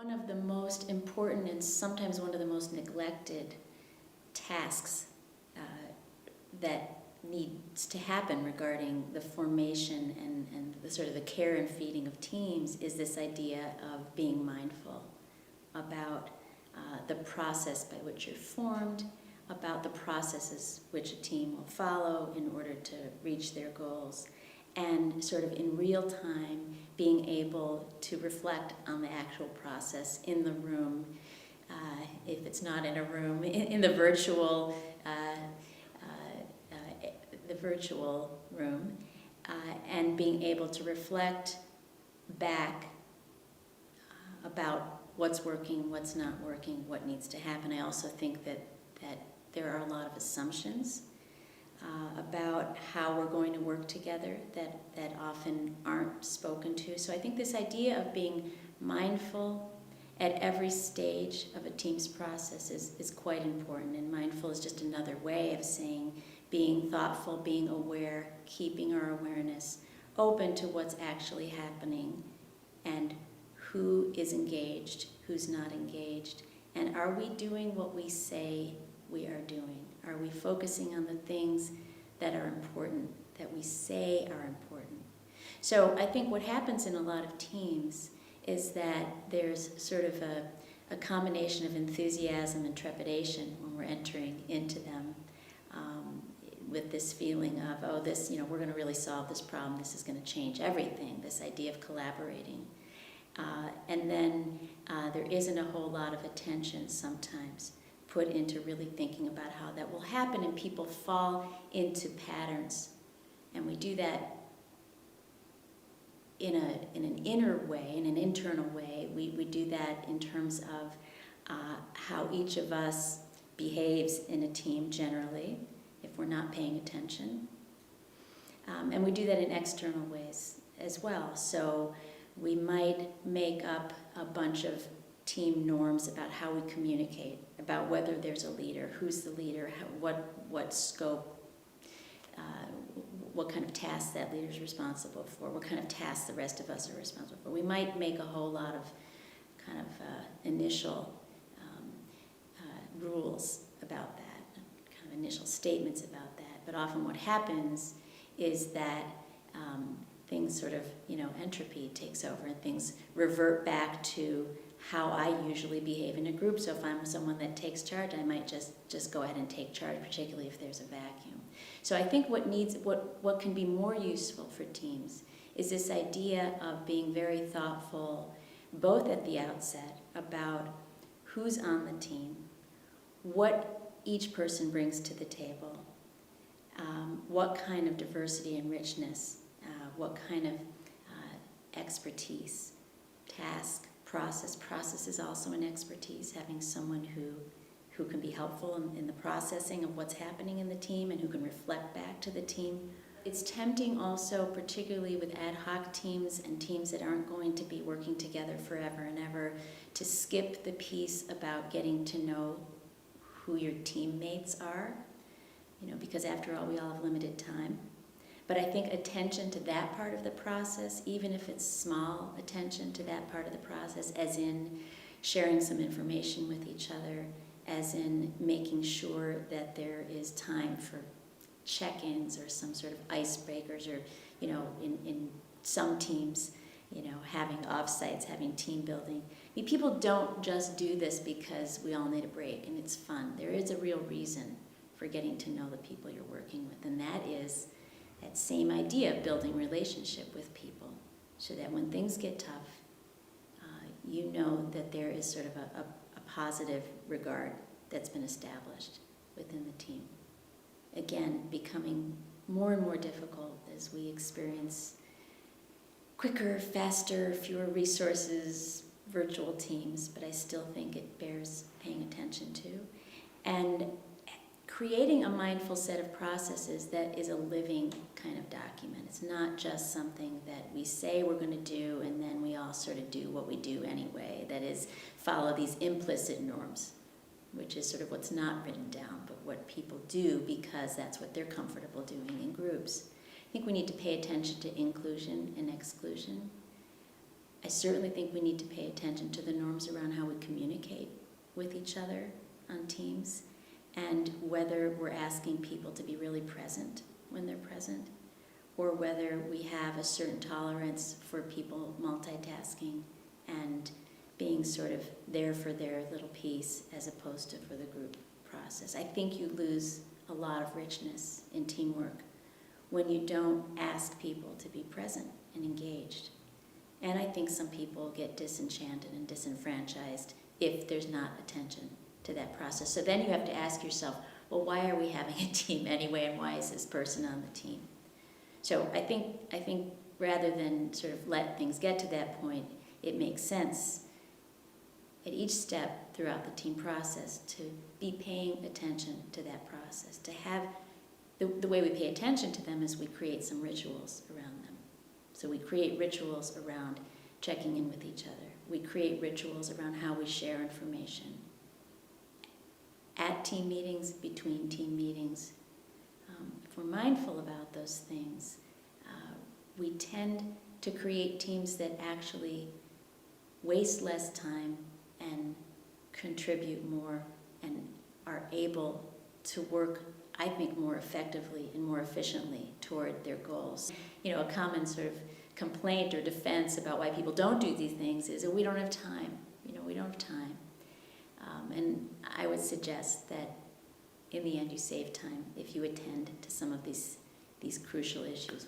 One of the most important and sometimes one of the most neglected tasks that needs to happen regarding the formation and the sort of the care and feeding of teams is this idea of being mindful about the process by which you're formed, about the processes which a team will follow in order to reach their goals, and sort of in real time being able to reflect on the actual process in the room, if it's not in a room, in the virtual room, and being able to reflect back about what's working, what's not working, what needs to happen. I also think that there are a lot of assumptions about how we're going to work together that often aren't spoken to. So I think this idea of being mindful at every stage of a team's process is quite important. And mindful is just another way of saying being thoughtful, being aware, keeping our awareness open to what's actually happening and who is engaged, who's not engaged, and are we doing what we say we are doing? Are we focusing on the things that are important, that we say are important? So I think what happens in a lot of teams is that there's sort of a combination of enthusiasm and trepidation when we're entering into them, with this feeling of, oh, this, we're going to really solve this problem, this is going to change everything, this idea of collaborating. And then there isn't a whole lot of attention sometimes put into really thinking about how that will happen, and people fall into patterns. And we do that in an inner way, in an internal way. We do that in terms of how each of us behaves in a team generally, if we're not paying attention. And we do that in external ways as well. So we might make up a bunch of team norms about how we communicate, about whether there's a leader, who's the leader, what scope, what kind of tasks that leader's responsible for, what kind of tasks the rest of us are responsible for. We might make a whole lot of kind of initial rules about that, kind of initial statements about that. But often what happens is that things sort of, entropy takes over and things revert back to how I usually behave in a group. So if I'm someone that takes charge, I might just go ahead and take charge, particularly if there's a vacuum. So I think what can be more useful for teams is this idea of being very thoughtful, both at the outset, about who's on the team, what each person brings to the table, what kind of diversity and richness, what kind of expertise, task, process. Process is also an expertise, having someone who can be helpful in the processing of what's happening in the team and who can reflect back to the team. It's tempting also, particularly with ad hoc teams and teams that aren't going to be working together forever and ever, to skip the piece about getting to know who your teammates are, because after all, we all have limited time. But I think attention to that part of the process, even if it's small attention to that part of the process, as in sharing some information with each other, as in making sure that there is time for check-ins or some sort of icebreakers, or, in some teams, having offsites, having team building. I mean, people don't just do this because we all need a break and it's fun. There is a real reason for getting to know the people you're working with, and that is that same idea of building relationship with people, so that when things get tough, you know that there is sort of a positive regard that's been established within the team. Again, becoming more and more difficult as we experience quicker, faster, fewer resources, virtual teams, but I still think it bears paying attention to. And creating a mindful set of processes that is a living kind of document. It's not just something that we say we're going to do and then we all sort of do what we do anyway. That is, follow these implicit norms, which is sort of what's not written down, but what people do because that's what they're comfortable doing in groups. I think we need to pay attention to inclusion and exclusion. I certainly think we need to pay attention to the norms around how we communicate with each other on teams, and whether we're asking people to be really present when they're present, or whether we have a certain tolerance for people multitasking and being sort of there for their little piece as opposed to for the group process. I think you lose a lot of richness in teamwork when you don't ask people to be present and engaged. And I think some people get disenchanted and disenfranchised if there's not attention to that process. So then you have to ask yourself, well, why are we having a team anyway, and why is this person on the team? So I think rather than sort of let things get to that point, it makes sense at each step throughout the team process to be paying attention to that process, to have the way we pay attention to them is we create some rituals around them. So we create rituals around checking in with each other. We create rituals around how we share information. At team meetings, between team meetings, if we're mindful about those things, we tend to create teams that actually waste less time and contribute more and are able to work, I think, more effectively and more efficiently toward their goals. You know, a common sort of complaint or defense about why people don't do these things is that we don't have time. You know, we don't have time. And I would suggest that in the end you save time if you attend to some of these crucial issues.